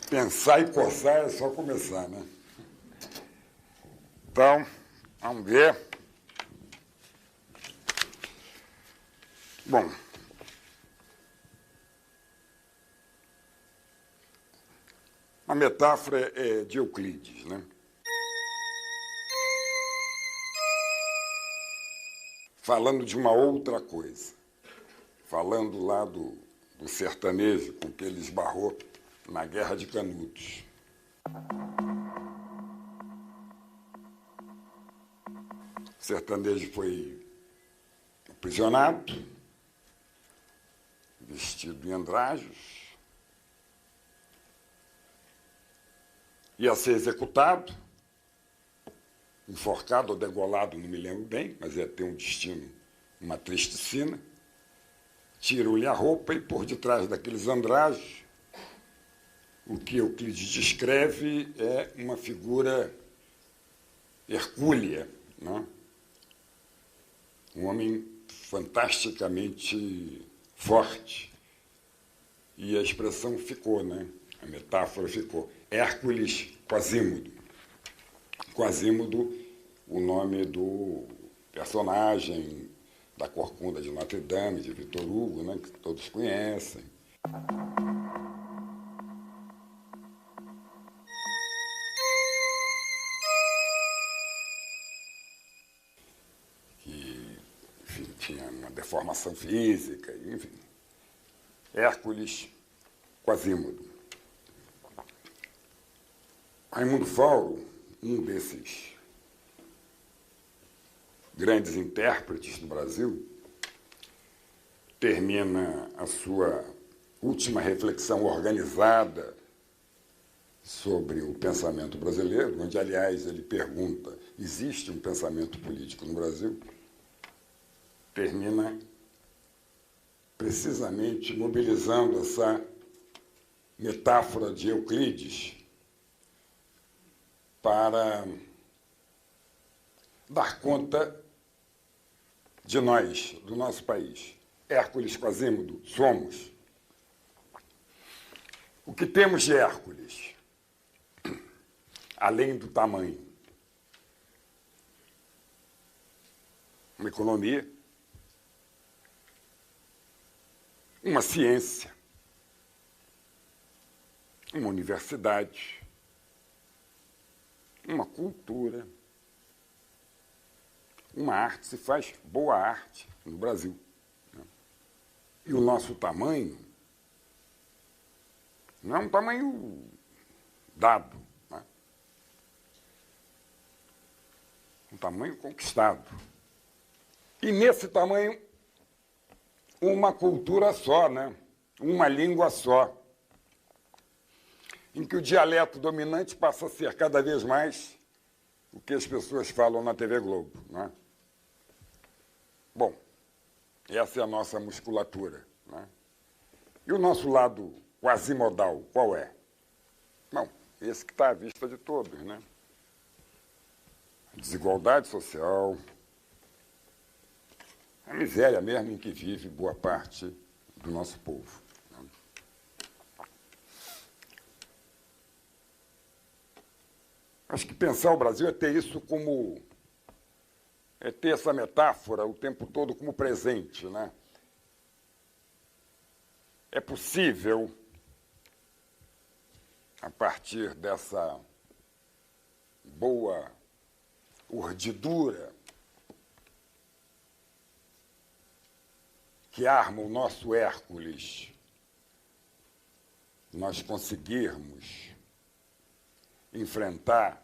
Pensar e coçar é só começar, né? Então, vamos ver. Bom, a metáfora é de Euclides, né? Falando de uma outra coisa. Falando lá do sertanejo com que ele esbarrou na Guerra de Canudos. O sertanejo foi aprisionado, vestido em andrajos, ia ser executado, enforcado ou degolado, não me lembro bem, mas ia ter um destino, uma triste sina. Tiram-lhe a roupa e por detrás daqueles andrajos, o que Euclides descreve é uma figura hercúlea, né? Um homem fantasticamente forte. E a expressão ficou, né? A metáfora ficou. Hércules Quasímodo. Quasímodo, o nome do personagem da Corcunda de Notre Dame, de Victor Hugo, né? Que todos conhecem. Tinha uma deformação física, enfim. Hércules Quasímodo. Raimundo Fauro, um desses grandes intérpretes do Brasil, termina a sua última reflexão organizada sobre o pensamento brasileiro, onde, aliás, ele pergunta: existe um pensamento político no Brasil? Termina precisamente mobilizando essa metáfora de Euclides para dar conta de nós, do nosso país. Hércules Quasímodo, somos. O que temos de Hércules, além do tamanho? Uma economia, uma ciência, uma universidade, uma cultura, uma arte. Se faz boa arte no Brasil. E o nosso tamanho não é um tamanho dado, né? Um tamanho conquistado. E nesse tamanho, uma cultura só, né? Uma língua só, em que o dialeto dominante passa a ser cada vez mais o que as pessoas falam na TV Globo, né? Bom, essa é a nossa musculatura, né? E o nosso lado quasimodal, qual é? Bom, esse que está à vista de todos, né? Desigualdade social, a miséria mesmo em que vive boa parte do nosso povo. Acho que pensar o Brasil é ter isso como... é ter essa metáfora o tempo todo como presente, né? É possível, a partir dessa boa urdidura que arma o nosso Hércules, nós conseguirmos enfrentar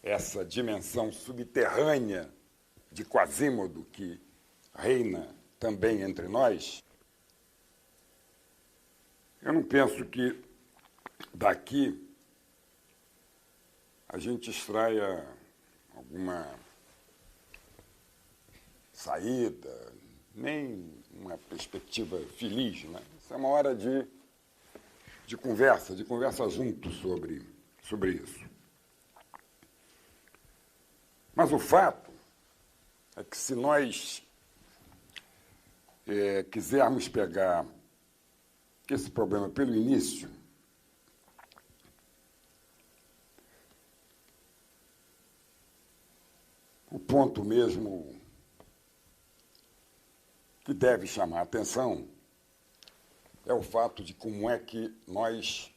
essa dimensão subterrânea de Quasímodo que reina também entre nós. Eu não penso que daqui a gente extraia alguma saída, nem uma perspectiva feliz, né? Isso é uma hora de conversa junto sobre isso. Mas o fato é que se nós quisermos pegar esse problema pelo início, o ponto mesmo que deve chamar a atenção é o fato de como é que nós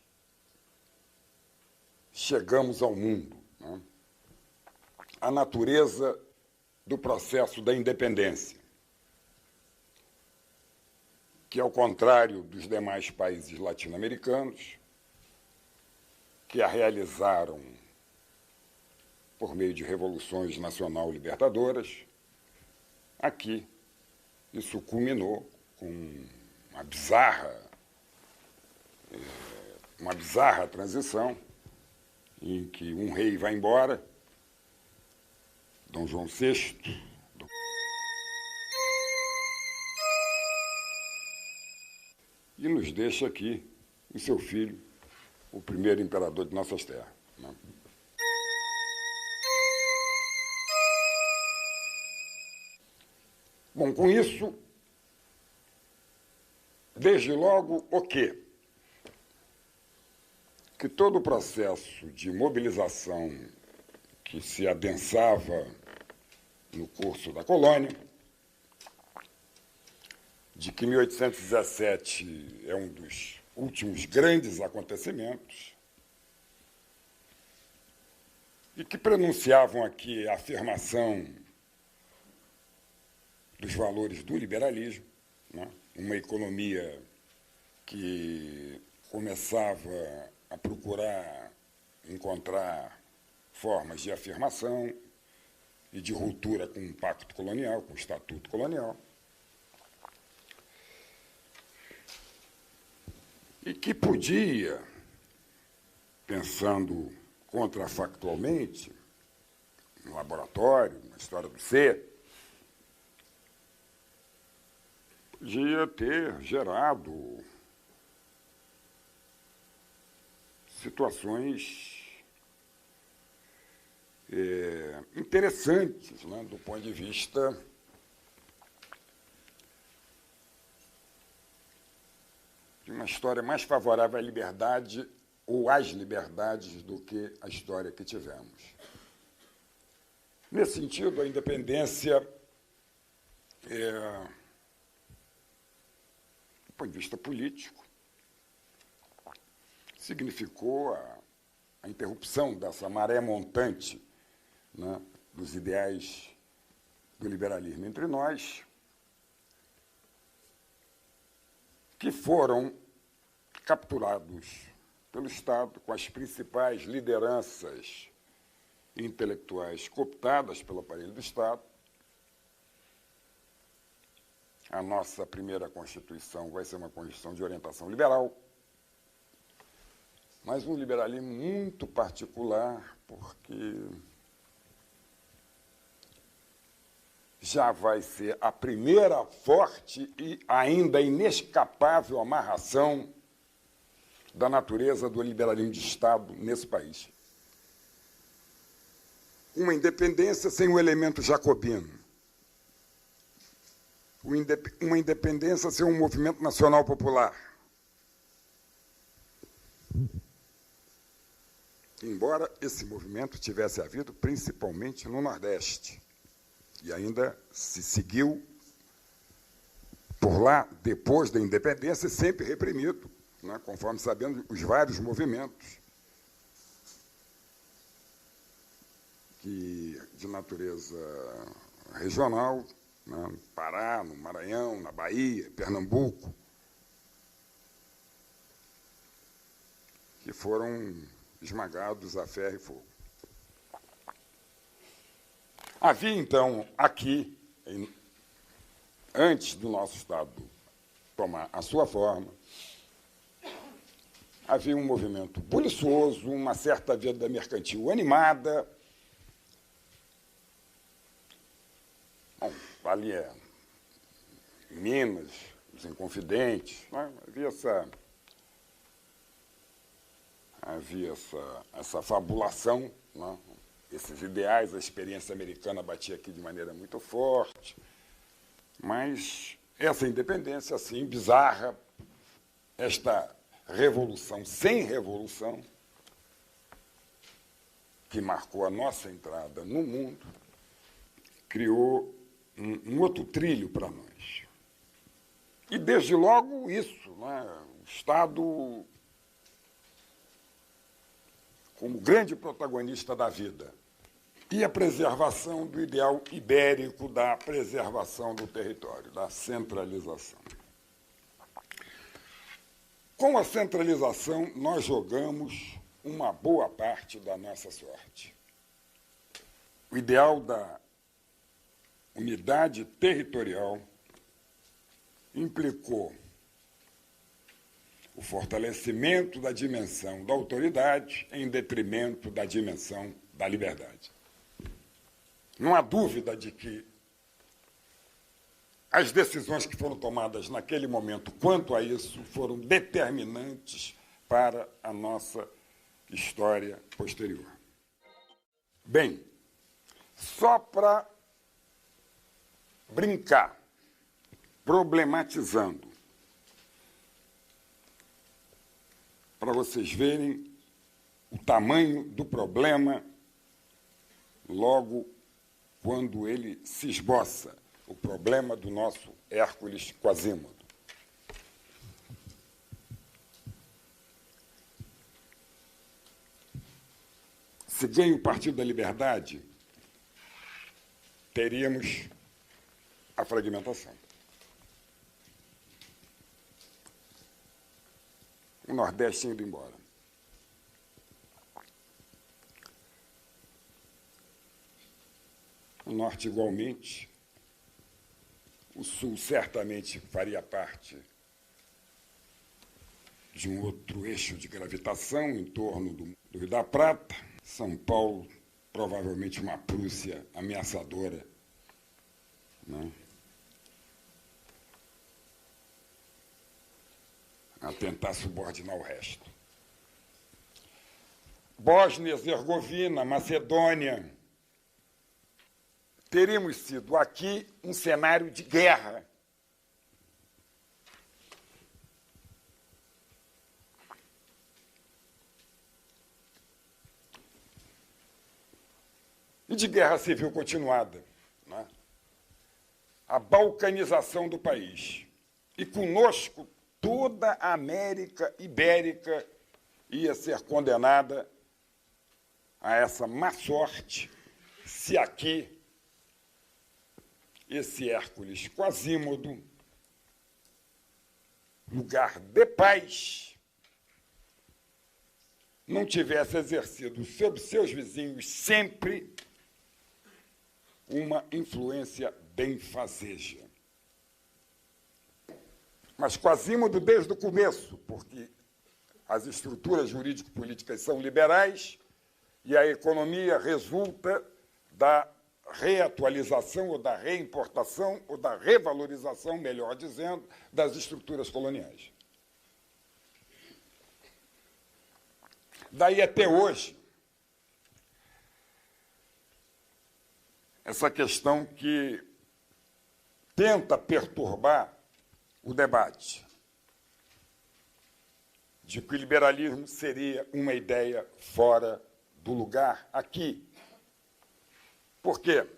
chegamos ao mundo, né? A natureza do processo da independência, que, ao contrário dos demais países latino-americanos, que a realizaram por meio de revoluções nacional-libertadoras, aqui isso culminou com uma bizarra transição em que um rei vai embora, Dom João VI, e nos deixa aqui o seu filho, o primeiro imperador de nossas terras, né? Bom, com isso, desde logo o quê? Que todo o processo de mobilização que se adensava no curso da colônia, de que 1817 é um dos últimos grandes acontecimentos, e que prenunciavam aqui a afirmação dos valores do liberalismo, né? Uma economia que começava a procurar encontrar formas de afirmação e de ruptura com o pacto colonial, com o estatuto colonial, e que podia, pensando contrafactualmente, no laboratório, na história do ser, podia ter gerado situações interessantes, né, do ponto de vista de uma história mais favorável à liberdade ou às liberdades do que a história que tivemos. Nesse sentido, a independência, do ponto de vista político, significou a interrupção dessa maré montante, né, dos ideais do liberalismo entre nós, que foram capturados pelo Estado, com as principais lideranças intelectuais cooptadas pelo aparelho do Estado. A nossa primeira Constituição vai ser uma Constituição de orientação liberal, mas um liberalismo muito particular, porque já vai ser a primeira forte e ainda inescapável amarração da natureza do liberalismo de Estado nesse país. Uma independência sem o elemento jacobino. Uma independência sem um movimento nacional popular. Embora esse movimento tivesse havido principalmente no Nordeste, e ainda se seguiu por lá, depois da independência, sempre reprimido, né, conforme sabemos, os vários movimentos que, de natureza regional, né, no Pará, no Maranhão, na Bahia, Pernambuco, que foram esmagados a ferro e fogo. Havia, então, aqui, antes do nosso Estado tomar a sua forma, havia um movimento buliçoso, uma certa vida mercantil animada. Bom, ali em Minas, os Inconfidentes, né? havia essa fabulação, né? Esses ideais, a experiência americana batia aqui de maneira muito forte, mas essa independência, assim, bizarra, esta revolução sem revolução, que marcou a nossa entrada no mundo, criou um outro trilho para nós. E, desde logo, isso, né? O Estado como grande protagonista da vida, e a preservação do ideal ibérico da preservação do território, da centralização. Com a centralização, nós jogamos uma boa parte da nossa sorte. O ideal da unidade territorial implicou o fortalecimento da dimensão da autoridade em detrimento da dimensão da liberdade. Não há dúvida de que as decisões que foram tomadas naquele momento quanto a isso foram determinantes para a nossa história posterior. Bem, só para brincar, problematizando, para vocês verem o tamanho do problema logo quando ele se esboça, o problema do nosso Hércules Quasímodo. Se ganha o Partido da Liberdade, teríamos a fragmentação. O Nordeste indo embora. O Norte igualmente. O Sul certamente faria parte de um outro eixo de gravitação em torno do Rio da Prata. São Paulo, provavelmente uma Prússia ameaçadora, né? A tentar subordinar o resto. Bósnia, Herzegovina, Macedônia. Teríamos sido aqui um cenário de guerra. E de guerra civil continuada, né? A balcanização do país. E conosco toda a América Ibérica ia ser condenada a essa má sorte se aqui esse Hércules Quasímodo, lugar de paz, não tivesse exercido sobre seus vizinhos sempre uma influência benfazeja. Mas Quasímodo desde o começo, porque as estruturas jurídico-políticas são liberais e a economia resulta da reatualização ou da reimportação ou da revalorização, melhor dizendo, das estruturas coloniais. Daí até hoje, essa questão que tenta perturbar o debate de que o liberalismo seria uma ideia fora do lugar aqui. Por quê?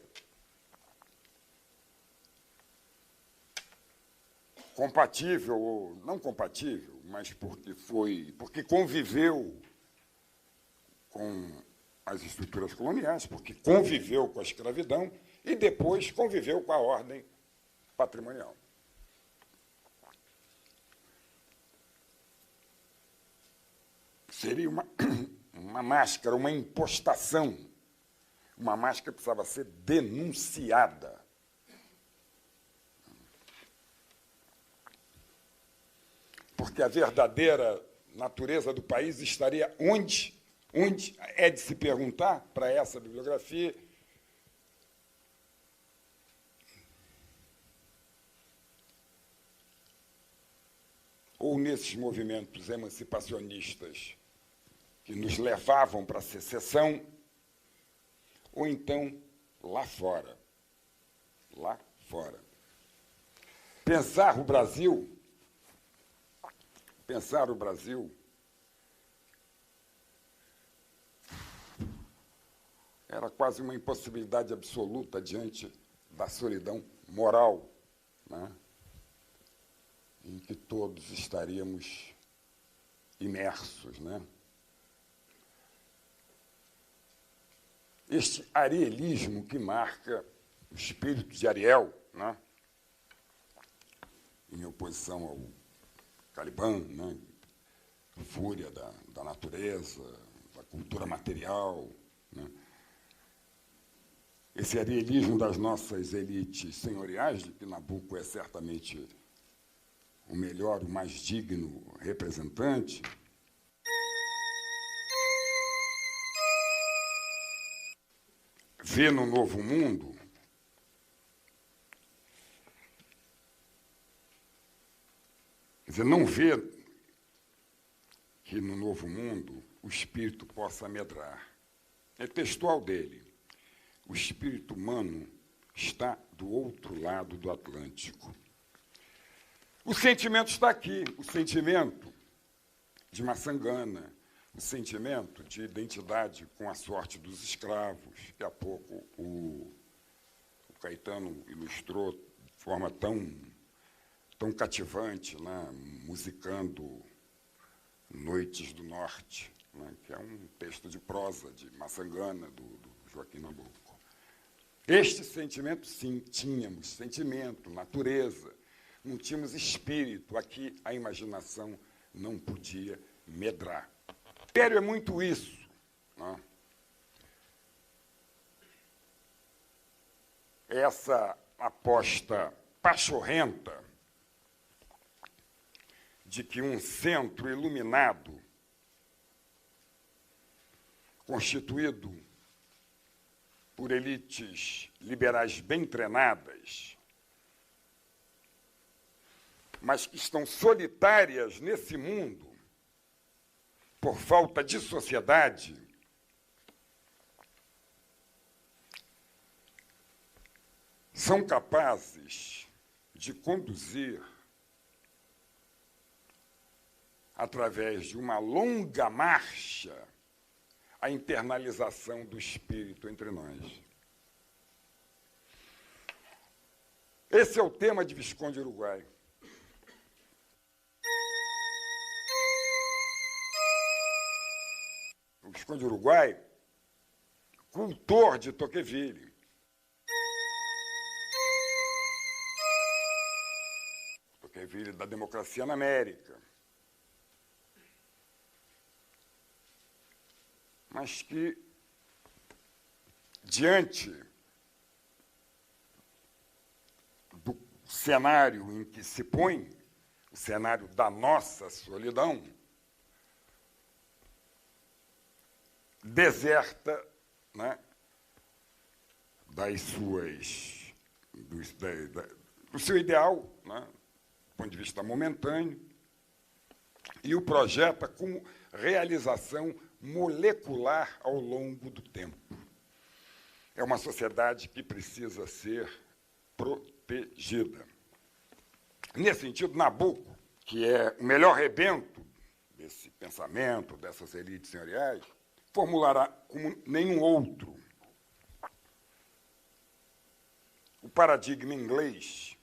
Compatível ou não compatível, mas porque conviveu com as estruturas coloniais, porque conviveu com a escravidão e depois conviveu com a ordem patrimonial. Seria uma máscara, uma impostação. Uma máscara precisava ser denunciada. Porque a verdadeira natureza do país estaria onde é de se perguntar para essa bibliografia. Ou nesses movimentos emancipacionistas que nos levavam para a secessão, ou então lá fora. Lá fora. Pensar o Brasil era quase uma impossibilidade absoluta diante da solidão moral, né, em que todos estaríamos imersos, né? Este arielismo que marca o espírito de Ariel, né, em oposição ao Caliban, né, fúria da natureza, da cultura material, né? Esse arielismo das nossas elites senhoriais, de que Nabucco é certamente o melhor, o mais digno representante, vê no Novo Mundo quer dizer, não vê que no Novo Mundo o espírito possa amedrar. É textual dele. O espírito humano está do outro lado do Atlântico. O sentimento está aqui, o sentimento de Maçangana, o sentimento de identidade com a sorte dos escravos, que há pouco o Caetano ilustrou de forma tão cativante, né, musicando Noites do Norte, né, que é um texto de prosa de Maçangana, do Joaquim Nabuco. Este sentimento, sim, tínhamos sentimento, natureza, não tínhamos espírito, aqui a imaginação não podia medrar. O Império é muito isso, né? Essa aposta pachorrenta de que um centro iluminado, constituído por elites liberais bem treinadas, mas que estão solitárias nesse mundo por falta de sociedade, são capazes de conduzir, através de uma longa marcha, a internalização do espírito entre nós. Esse é o tema de Visconde Uruguai. O Visconde Uruguai, cultor de Tocqueville. Tocqueville da Democracia na América. Mas que, diante do cenário em que se põe, o cenário da nossa solidão, deserta, né, do seu ideal, né, do ponto de vista momentâneo, e o projeta como realização molecular ao longo do tempo. É uma sociedade que precisa ser protegida. Nesse sentido, Nabucco, que é o melhor rebento desse pensamento, dessas elites senhoriais, formulará como nenhum outro o paradigma inglês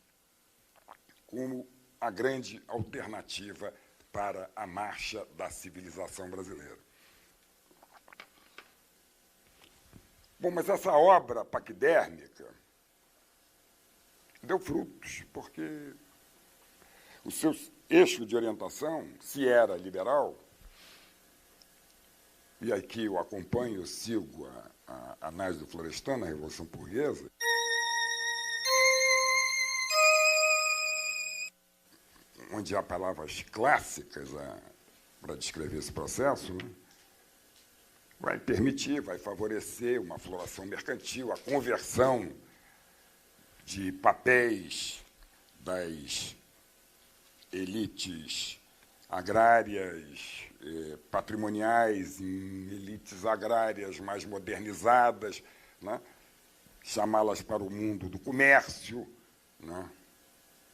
como a grande alternativa para a marcha da civilização brasileira. Bom, mas essa obra paquidérmica deu frutos, porque o seu eixo de orientação, se era liberal, e aqui eu acompanho, eu sigo a análise do Florestan na Revolução Burguesa, onde há palavras clássicas para descrever esse processo, né, vai permitir, vai favorecer uma floração mercantil, a conversão de papéis das elites agrárias, patrimoniais, em elites agrárias mais modernizadas, né, chamá-las para o mundo do comércio, né,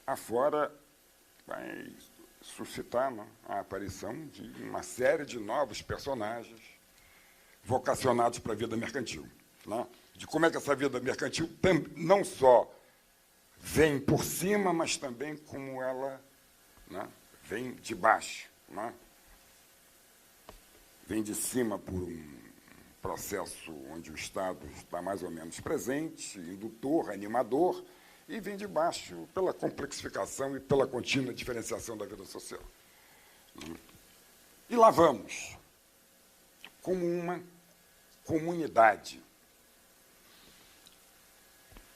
afora vai suscitar, né, a aparição de uma série de novos personagens vocacionados para a vida mercantil, né, de como é que essa vida mercantil não só vem por cima, mas também como ela, né, vem de baixo, né, vem de cima por um processo onde o Estado está mais ou menos presente, indutor, animador, e vem de baixo pela complexificação e pela contínua diferenciação da vida social. E lá vamos, como uma comunidade,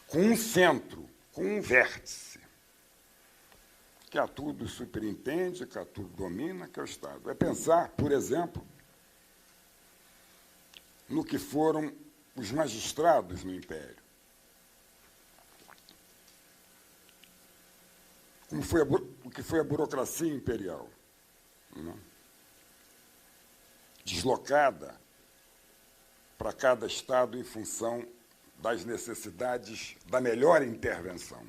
com um centro, com um vértice, que a tudo superintende, que a tudo domina, que é o Estado. É pensar, por exemplo, no que foram os magistrados no Império. O que foi a burocracia imperial, né, deslocada para cada Estado em função das necessidades da melhor intervenção.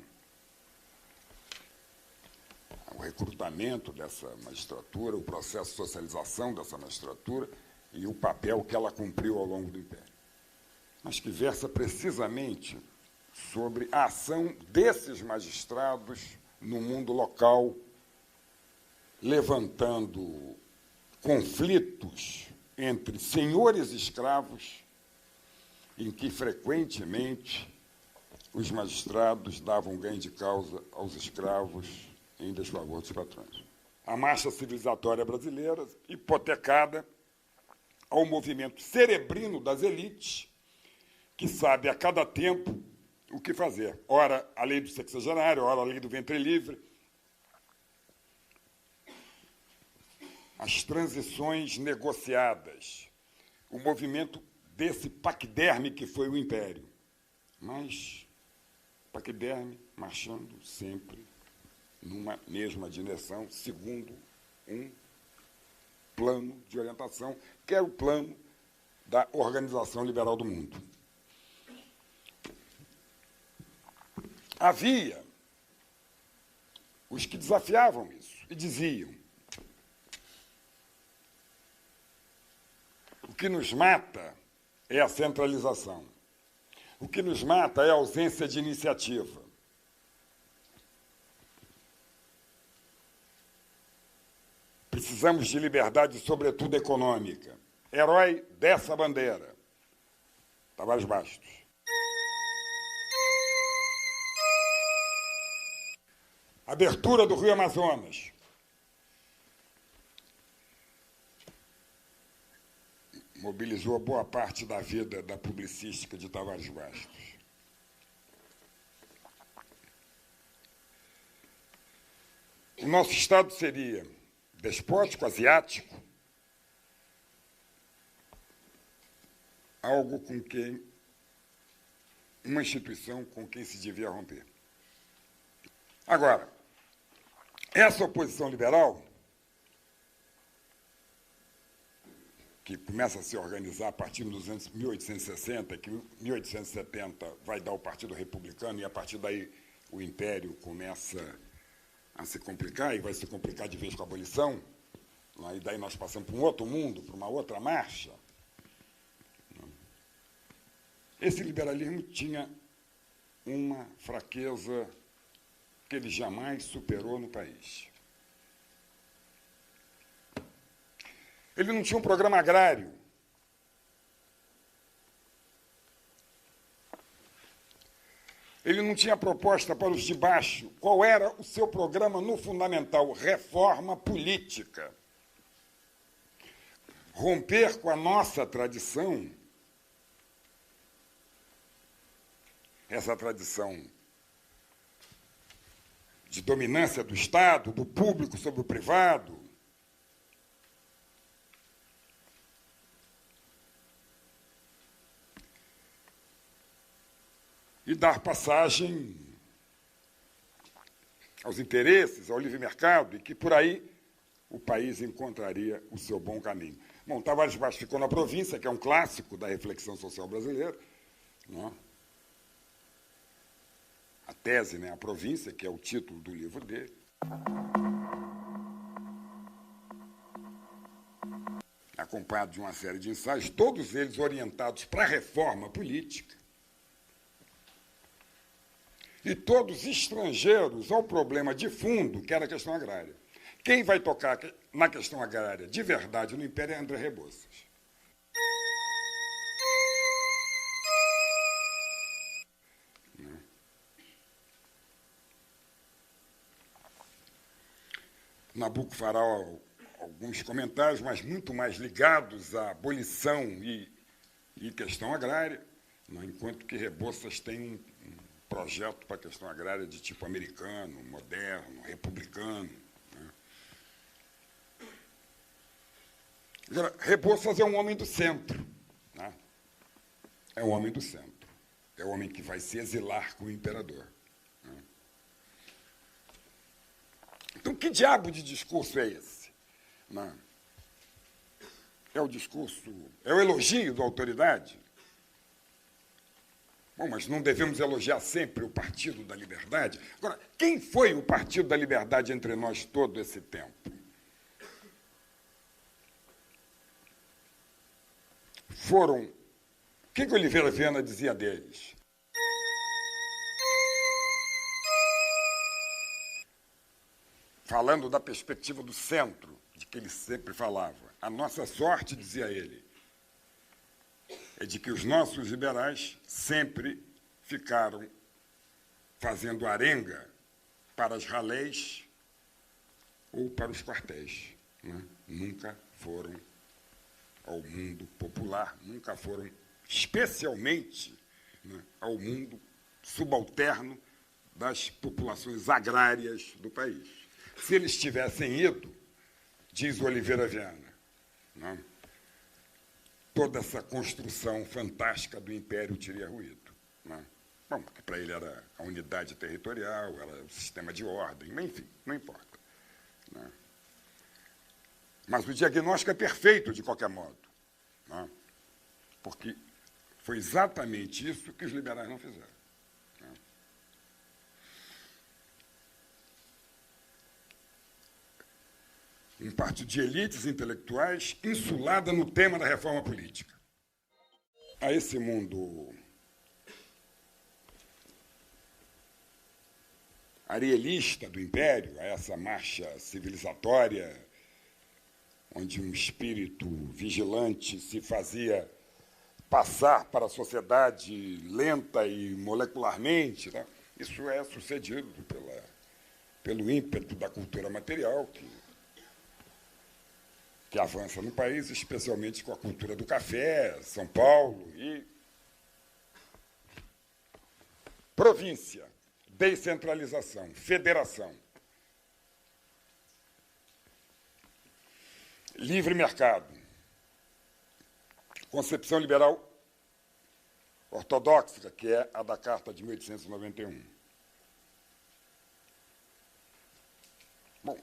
O recrutamento dessa magistratura, o processo de socialização dessa magistratura e o papel que ela cumpriu ao longo do Império. Mas que versa precisamente sobre a ação desses magistrados no mundo local, levantando conflitos entre senhores e escravos, em que, frequentemente, os magistrados davam ganho de causa aos escravos em desfavor dos patrões. A marcha civilizatória brasileira, hipotecada ao movimento cerebrino das elites, que sabe a cada tempo o que fazer. Ora, a lei do sexagenário, ora, a lei do ventre livre. As transições negociadas, o movimento desse paquiderme que foi o Império. Mas paquiderme marchando sempre numa mesma direção, segundo um plano de orientação, que é o plano da Organização Liberal do Mundo. Havia os que desafiavam isso e diziam: o que nos mata é a centralização. O que nos mata é a ausência de iniciativa. Precisamos de liberdade, sobretudo econômica. Herói dessa bandeira, Tavares Bastos. Abertura do Rio Amazonas. Mobilizou boa parte da vida da publicística de Tavares Bastos. O nosso Estado seria despótico, asiático, algo com quem, uma instituição com quem se devia romper. Agora, essa oposição liberal, que começa a se organizar a partir de 1860, que em 1870 vai dar o Partido Republicano, e a partir daí o Império começa a se complicar, e vai se complicar de vez com a abolição, e daí nós passamos para um outro mundo, para uma outra marcha. Esse liberalismo tinha uma fraqueza que ele jamais superou no país. Ele não tinha um programa agrário. Ele não tinha proposta para os de baixo. Qual era o seu programa no fundamental? Reforma política. Romper com a nossa tradição, essa tradição de dominância do Estado, do público sobre o privado, e dar passagem aos interesses, ao livre mercado, e que por aí o país encontraria o seu bom caminho. Bom, Tavares de Barros ficou na província, que é um clássico da reflexão social brasileira, não é? A tese, né, A Província, que é o título do livro dele. Acompanhado de uma série de ensaios, todos eles orientados para a reforma política, e todos estrangeiros ao problema de fundo, que era a questão agrária. Quem vai tocar na questão agrária de verdade no Império é André Rebouças. Nabuco fará alguns comentários, mas muito mais ligados à abolição e questão agrária, né, enquanto que Rebouças tem um projeto para a questão agrária de tipo americano, moderno, republicano. Né. Agora, Rebouças é um homem do centro. Né. É um homem do centro. É o homem que vai se exilar com o imperador. Né. Então, que diabo de discurso é esse? Né. É o discurso, é o elogio da autoridade? Bom, mas não devemos elogiar sempre o Partido da Liberdade? Agora, quem foi o Partido da Liberdade entre nós todo esse tempo? Foram... O que Oliveira Viana dizia deles? Falando da perspectiva do centro, de que ele sempre falava. A nossa sorte, dizia ele, é de que os nossos liberais sempre ficaram fazendo arenga para as ralés ou para os quartéis. Né? Nunca foram ao mundo popular, nunca foram especialmente, né, ao mundo subalterno das populações agrárias do país. Se eles tivessem ido, diz o Oliveira Viana, né, toda essa construção fantástica do Império teria ruído. Né? Bom, porque para ele era a unidade territorial, era o sistema de ordem, mas, enfim, não importa. Né? Mas o diagnóstico é perfeito, de qualquer modo. Né? Porque foi exatamente isso que os liberais não fizeram. Né? Um partido de elites intelectuais insulada no tema da reforma política. A esse mundo arielista do Império, a essa marcha civilizatória, onde um espírito vigilante se fazia passar para a sociedade lenta e molecularmente, né? Isso é sucedido pelo ímpeto da cultura material que avança no país, especialmente com a cultura do café, São Paulo e província, descentralização, federação, livre mercado, concepção liberal ortodoxa, que é a da Carta de 1891. Bom,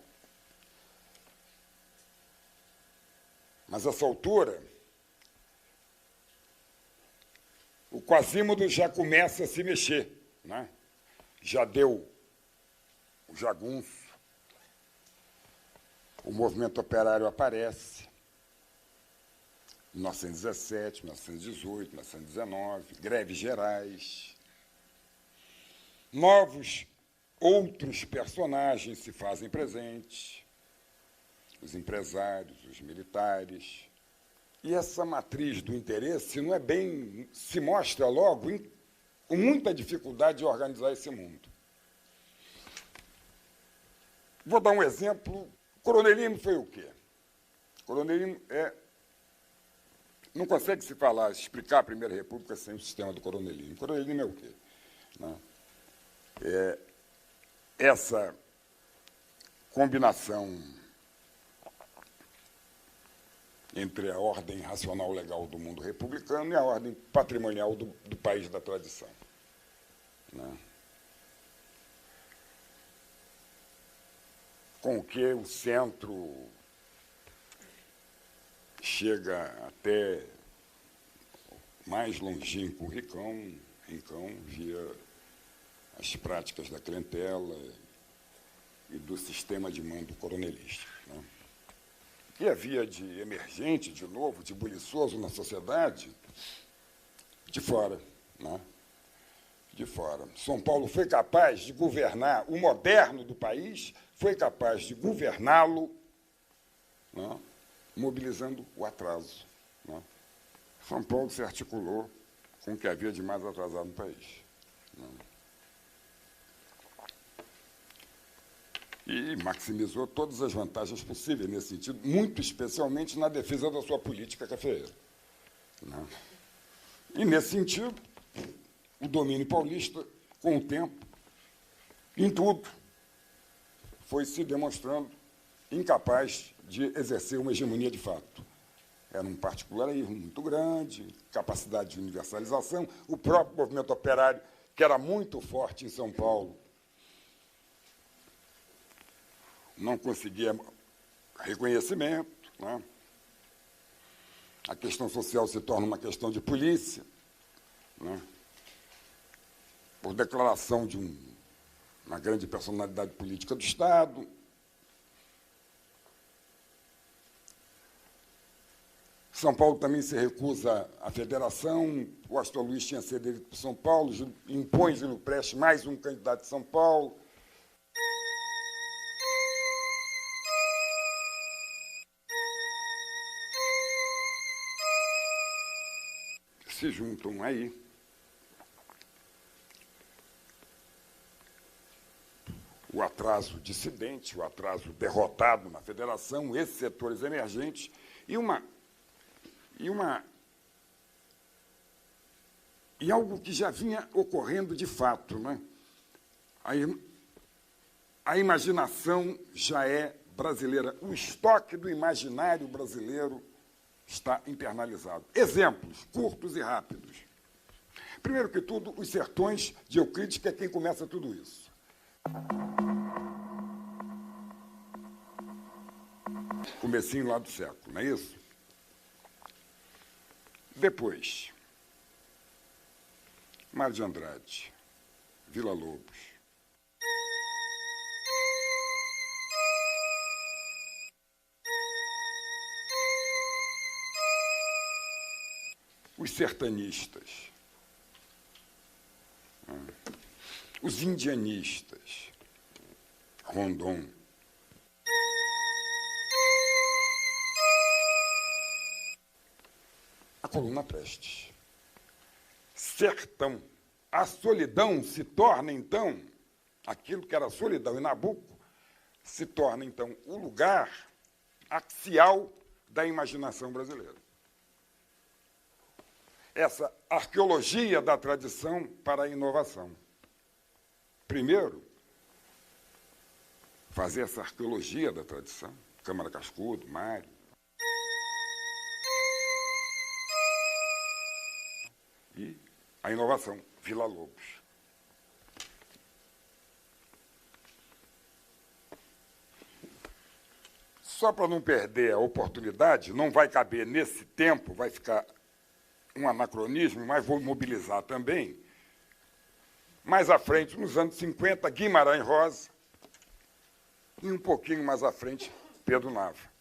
mas, a essa altura, o Quasímodo já começa a se mexer. Né? Já deu o jagunço, o movimento operário aparece, 1917, 1918, 1919, greves gerais. Novos, outros personagens se fazem presentes. Os empresários, os militares. E essa matriz do interesse não é bem... se mostra logo com muita dificuldade de organizar esse mundo. Vou dar um exemplo. Coronelismo foi o quê? Coronelismo não consegue se falar, explicar a Primeira República sem o sistema do coronelismo. Coronelismo é o quê? Né? É essa combinação entre a ordem racional legal do mundo republicano e a ordem patrimonial do país da tradição. né? Com o que o centro chega até mais longínquo Rincão via as práticas da clientela e do sistema de mando coronelístico, né? Que havia de emergente, de novo, de buliçoso na sociedade, de fora, né? De fora. São Paulo foi capaz de governar, o moderno do país foi capaz de governá-lo, né? Mobilizando o atraso, né? São Paulo se articulou com o que havia de mais atrasado no país, né? E maximizou todas as vantagens possíveis nesse sentido, muito especialmente na defesa da sua política cafeeira, né? E, nesse sentido, o domínio paulista, com o tempo, em tudo, foi se demonstrando incapaz de exercer uma hegemonia de fato. Era um particularismo muito grande, capacidade de universalização. O próprio movimento operário, que era muito forte em São Paulo, não conseguia reconhecimento, né? A questão social se torna uma questão de polícia, né? Por declaração de uma grande personalidade política do Estado. São Paulo também se recusa à federação. O Astor Luiz tinha sido eleito por São Paulo, impõe Júlio Prestes mais um candidato de São Paulo. Se juntam aí o atraso dissidente, o atraso derrotado na federação, esses setores emergentes e algo que já vinha ocorrendo de fato, né? A imaginação já é brasileira, o estoque do imaginário brasileiro está internalizado. Exemplos curtos e rápidos. Primeiro que tudo, os sertões de Euclides, que é quem começa tudo isso. Comecinho lá do século, não é isso? Depois, Mário de Andrade, Vila Lobos. Os sertanistas, os indianistas, Rondon. A coluna Prestes. Sertão. A solidão se torna, então, aquilo que era solidão em Nabucco, se torna, então, o lugar axial da imaginação brasileira. Essa arqueologia da tradição para a inovação. Primeiro, fazer essa arqueologia da tradição, Câmara Cascudo, Mário. E a inovação, Vila Lobos. Só para não perder a oportunidade, não vai caber nesse tempo, vai ficar um anacronismo, mas vou mobilizar também. Mais à frente, nos anos 50, Guimarães Rosa, e um pouquinho mais à frente, Pedro Nava.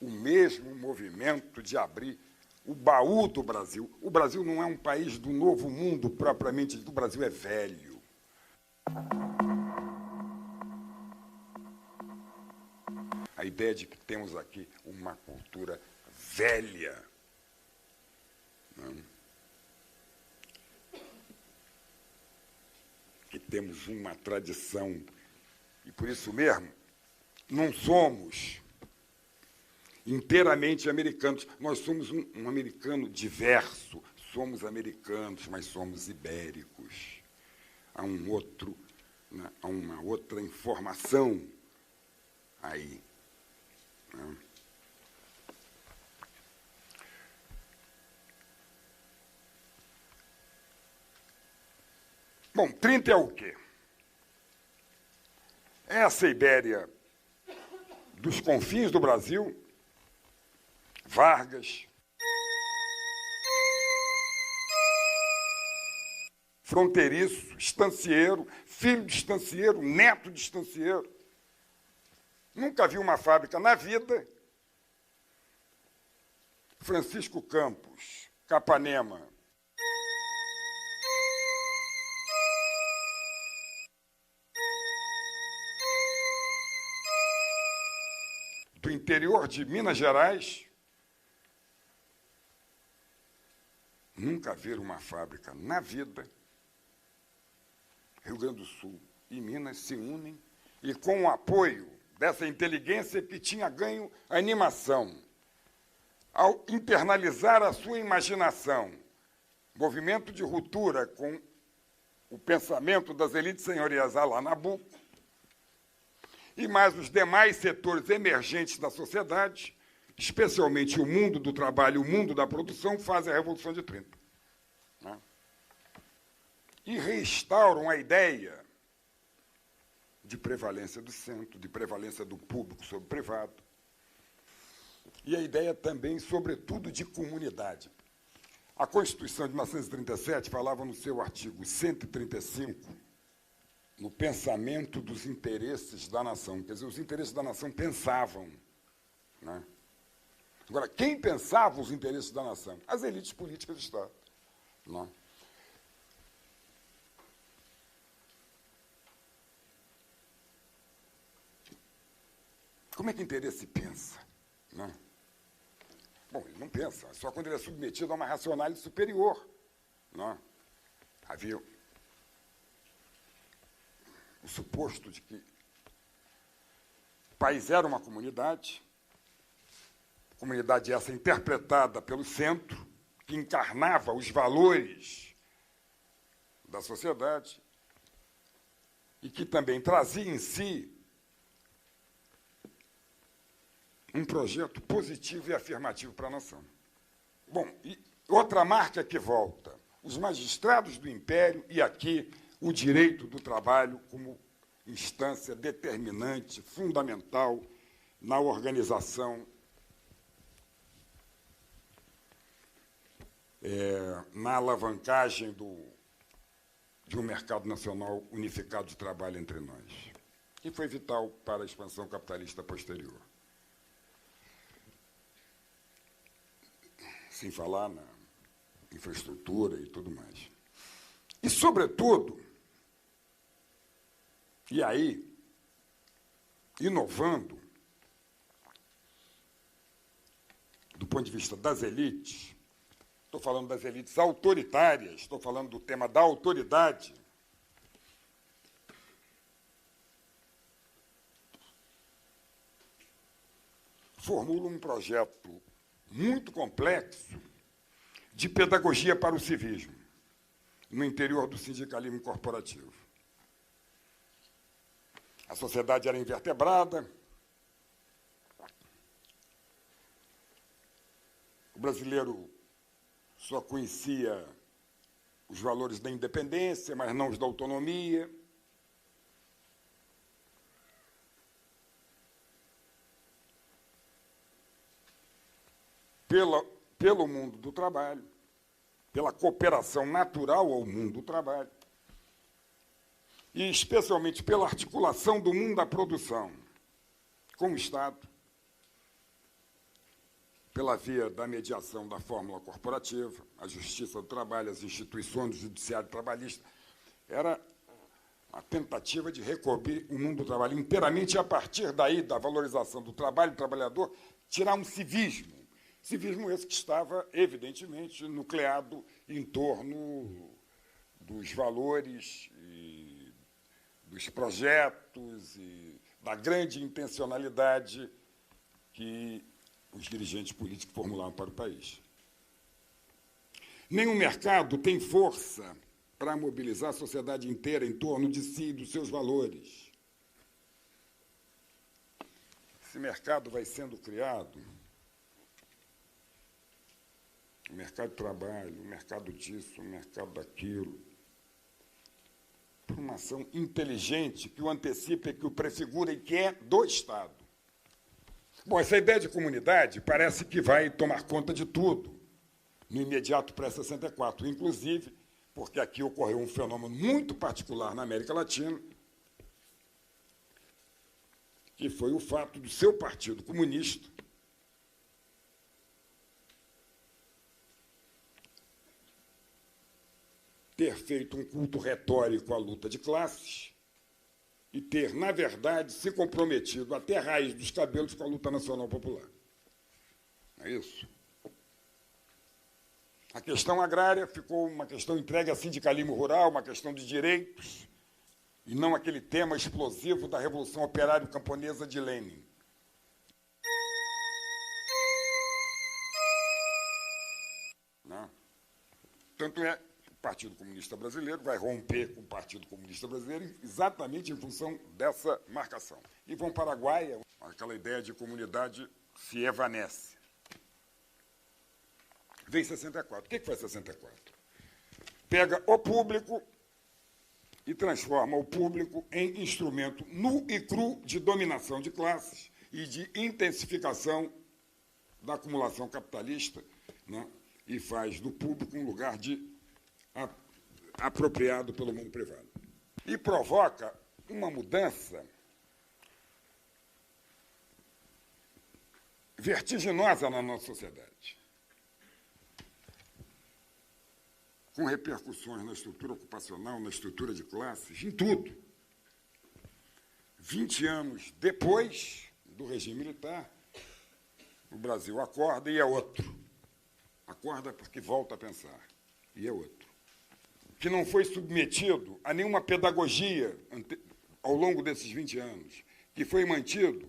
O mesmo movimento de abrir o baú do Brasil. O Brasil não é um país do novo mundo propriamente dito, o Brasil é velho. A ideia de que temos aqui uma cultura velha, né? Que temos uma tradição, e por isso mesmo não somos inteiramente americanos. Nós somos um americano diverso, somos americanos, mas somos ibéricos. Há uma outra informação, aí. Né? Bom, 30 é o quê? Essa Ibéria dos confins do Brasil, Vargas, fronteiriço, estancieiro, filho de estancieiro, neto de estancieiro. Nunca vi uma fábrica na vida. Francisco Campos, Capanema. Do interior de Minas Gerais, nunca viram uma fábrica na vida. Rio Grande do Sul e Minas se unem e, com o apoio dessa inteligência que tinha ganho a animação, ao internalizar a sua imaginação, movimento de ruptura com o pensamento das elites senhoriais lá Nabucco, e mais os demais setores emergentes da sociedade, especialmente o mundo do trabalho, o mundo da produção, fazem a Revolução de 30. Né? E restauram a ideia de prevalência do centro, de prevalência do público sobre o privado, e a ideia também, sobretudo, de comunidade. A Constituição de 1937 falava no seu artigo 135 no pensamento dos interesses da nação. Quer dizer, os interesses da nação pensavam. Né? Agora, quem pensava os interesses da nação? As elites políticas do Estado. Né? Como é que o interesse pensa? Né? Bom, ele não pensa, só quando ele é submetido a uma racionalidade superior. Né? Havia o suposto de que o país era uma comunidade essa interpretada pelo centro, que encarnava os valores da sociedade e que também trazia em si um projeto positivo e afirmativo para a nação. Bom, e outra marca que volta, os magistrados do Império e aqui o direito do trabalho como instância determinante, fundamental na organização, na alavancagem de um mercado nacional unificado de trabalho entre nós, que foi vital para a expansão capitalista posterior. Sem falar na infraestrutura e tudo mais. E, sobretudo, e aí, inovando, do ponto de vista das elites, estou falando das elites autoritárias, estou falando do tema da autoridade, formula um projeto muito complexo de pedagogia para o civismo, no interior do sindicalismo corporativo. A sociedade era invertebrada, o brasileiro só conhecia os valores da independência, mas não os da autonomia. Pelo mundo do trabalho, pela cooperação natural ao mundo do trabalho, e especialmente pela articulação do mundo da produção com o Estado, pela via da mediação da fórmula corporativa, a justiça do trabalho, as instituições do judiciário trabalhista. Era a tentativa de recobrir o mundo do trabalho inteiramente, e, a partir daí, da valorização do trabalho do trabalhador, tirar um civismo. Civismo esse que estava, evidentemente, nucleado em torno dos valores e dos projetos e da grande intencionalidade que os dirigentes políticos formulavam para o país. Nenhum mercado tem força para mobilizar a sociedade inteira em torno de si e dos seus valores. esse mercado vai sendo criado, o mercado de trabalho, o mercado disso, o mercado daquilo, por uma ação inteligente que o antecipa, que o prefigura e que é do Estado. Bom, essa ideia de comunidade parece que vai tomar conta de tudo no imediato pré-64, inclusive porque aqui ocorreu um fenômeno muito particular na América Latina, que foi o fato do seu Partido Comunista ter feito um culto retórico à luta de classes e ter, na verdade, se comprometido até a raiz dos cabelos com a luta nacional popular. É isso. A questão agrária ficou uma questão entregue a sindicalismo rural, uma questão de direitos, e não aquele tema explosivo da Revolução Operário-Camponesa de Lenin. Não. Tanto é que o Partido Comunista Brasileiro vai romper com o Partido Comunista Brasileiro exatamente em função dessa marcação. E vão para o Paraguai, aquela ideia de comunidade se evanece. Vem 64. O que foi 64? Pega o público e transforma o público em instrumento nu e cru de dominação de classes e de intensificação da acumulação capitalista, né? E faz do público um lugar apropriado pelo mundo privado. E provoca uma mudança vertiginosa na nossa sociedade, com repercussões na estrutura ocupacional, na estrutura de classes, em tudo. 20 anos depois do regime militar, o Brasil acorda e é outro. Acorda porque volta a pensar, e é outro. Que não foi submetido a nenhuma pedagogia ao longo desses 20 anos, que foi mantido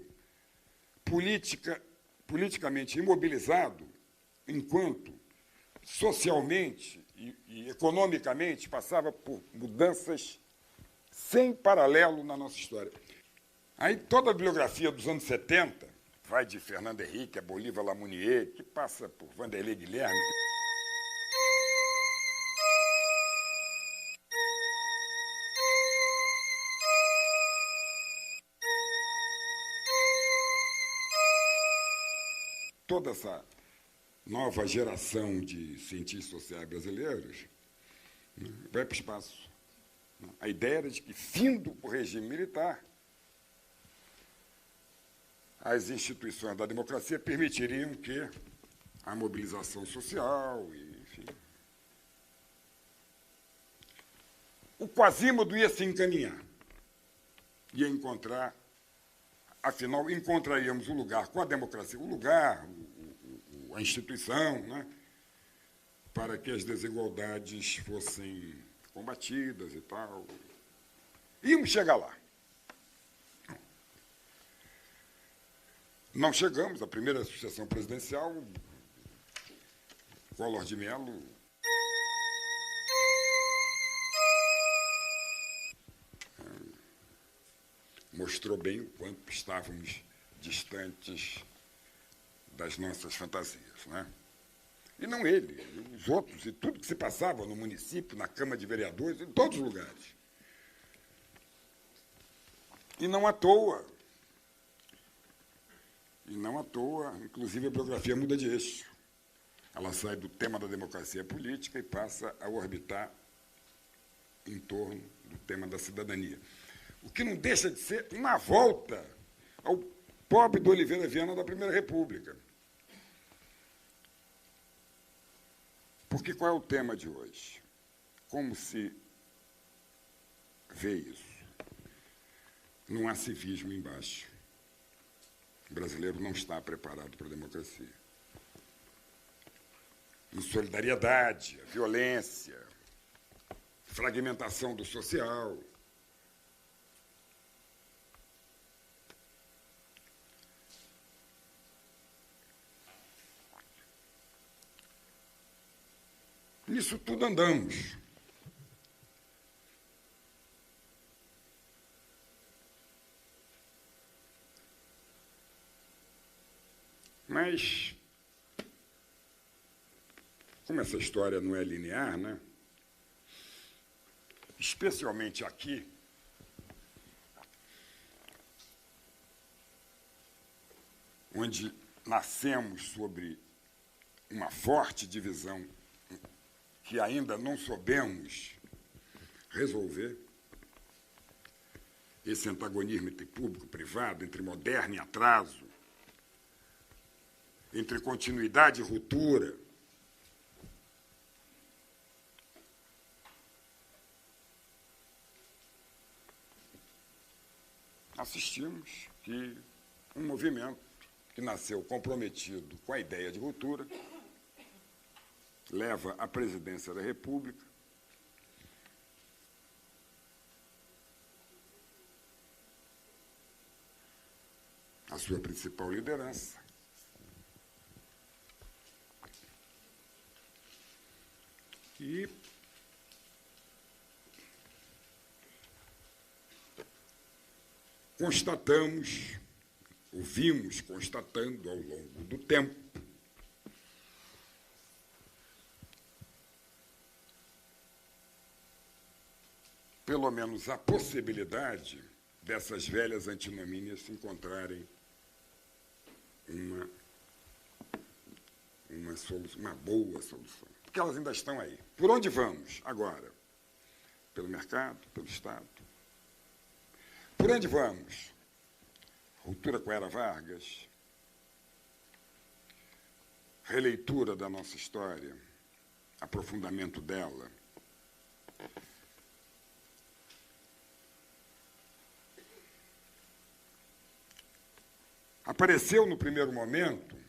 politicamente imobilizado, enquanto socialmente e economicamente passava por mudanças sem paralelo na nossa história. Aí toda a bibliografia dos anos 70 vai de Fernando Henrique a Bolívar Lamounier, que passa por Vanderlei Guilherme. Toda essa nova geração de cientistas sociais brasileiros vai para o espaço. A ideia era de que, findo o regime militar, as instituições da democracia permitiriam que a mobilização social, enfim. O Quasímodo ia se encaminhar, ia encontrar, afinal, encontraríamos o lugar com a democracia, o lugar, a instituição, né, para que as desigualdades fossem combatidas e tal. Íamos chegar lá. Não chegamos, a primeira sucessão presidencial, Collor de Mello mostrou bem o quanto estávamos distantes das nossas fantasias, né? E não ele, os outros, e tudo que se passava no município, na Câmara de Vereadores, em todos os lugares. E não à toa, inclusive a biografia muda de eixo. Ela sai do tema da democracia política e passa a orbitar em torno do tema da cidadania. O que não deixa de ser uma volta ao pobre do Oliveira Viana da Primeira República. Porque qual é o tema de hoje? Como se vê isso? Não há civismo embaixo. O brasileiro não está preparado para a democracia. Insolidariedade, a violência, fragmentação do social. Nisso tudo andamos. Mas, como essa história não é linear, né? Especialmente aqui, onde nascemos sobre uma forte divisão que ainda não soubemos resolver, esse antagonismo entre público e privado, entre moderno e atraso, entre continuidade e ruptura. Assistimos que um movimento que nasceu comprometido com a ideia de ruptura leva à presidência da República a sua principal liderança, e constatamos, ouvimos constatando ao longo do tempo, pelo menos a possibilidade dessas velhas antinomínias se encontrarem uma boa solução. Porque elas ainda estão aí. Por onde vamos agora? Pelo mercado, pelo Estado. Por onde vamos? Ruptura com a Era Vargas, releitura da nossa história, aprofundamento dela. Apareceu no primeiro momento,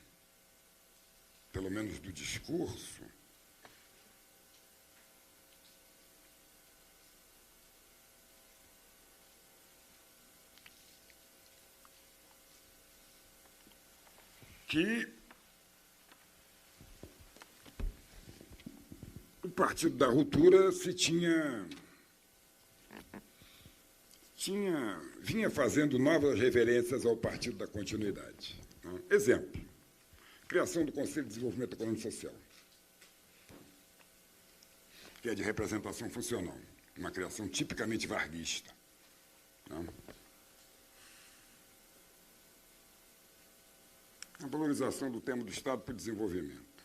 pelo menos do discurso, que o Partido da Ruptura vinha fazendo novas referências ao Partido da Continuidade. Exemplo, criação do Conselho de Desenvolvimento Econômico e Social, que é de representação funcional, uma criação tipicamente varguista. A valorização do tema do Estado para o desenvolvimento,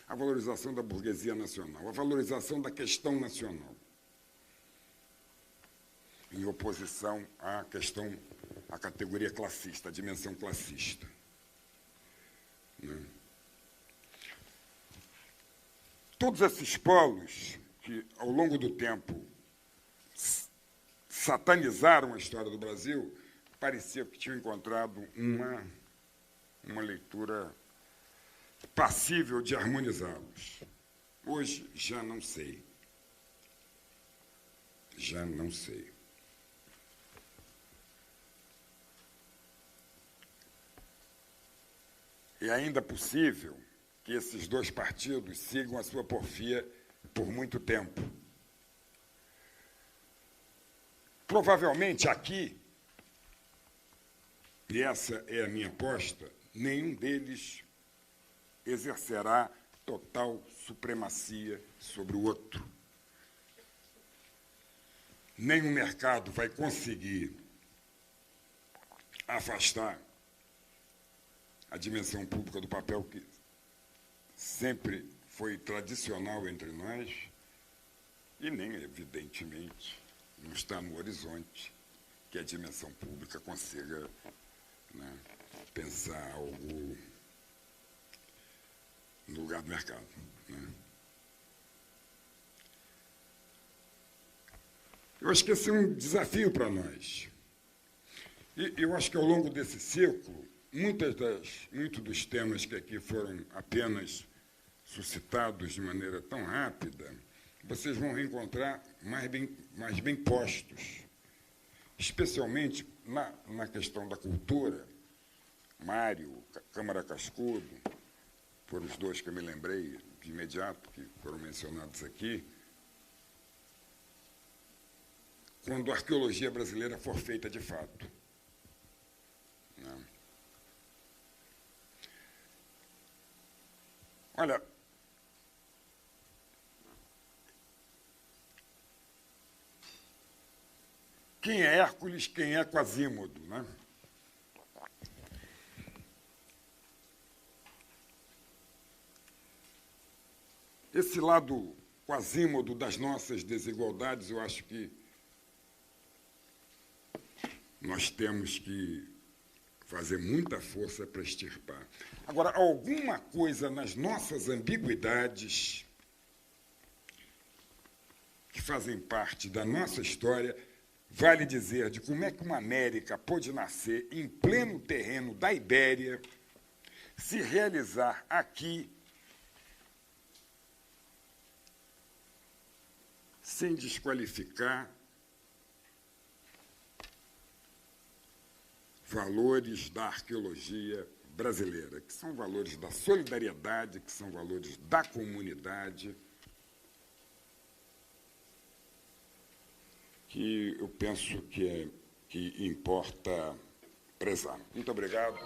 a valorização da burguesia nacional, a valorização da questão nacional, em oposição à categoria classista, à dimensão classista. Todos esses polos que, ao longo do tempo, satanizaram a história do Brasil, parecia que tinham encontrado uma leitura passível de harmonizá-los. Hoje, já não sei. Já não sei. É ainda possível que esses dois partidos sigam a sua porfia por muito tempo. Provavelmente aqui, e essa é a minha aposta, nenhum deles exercerá total supremacia sobre o outro. Nenhum mercado vai conseguir afastar a dimensão pública do papel que sempre foi tradicional entre nós e nem, evidentemente, não está no horizonte que a dimensão pública consiga, pensar algo no lugar do mercado. Eu acho que esse é um desafio para nós. E eu acho que ao longo desse ciclo, muitos dos temas que aqui foram apenas suscitados de maneira tão rápida, vocês vão reencontrar mais bem postos, especialmente na questão da cultura. Mário, Câmara Cascudo, foram os dois que eu me lembrei de imediato, que foram mencionados aqui. Quando a arqueologia brasileira for feita de fato. Olha, quem é Hércules, quem é Quasímodo, né? Esse lado Quasímodo das nossas desigualdades, eu acho que nós temos que fazer muita força para extirpar. Agora, alguma coisa nas nossas ambiguidades, que fazem parte da nossa história, vale dizer de como é que uma América pôde nascer em pleno terreno da Ibéria, se realizar aqui, sem desqualificar valores da arqueologia brasileira, que são valores da solidariedade, que são valores da comunidade, que eu penso que importa prezar. Muito obrigado.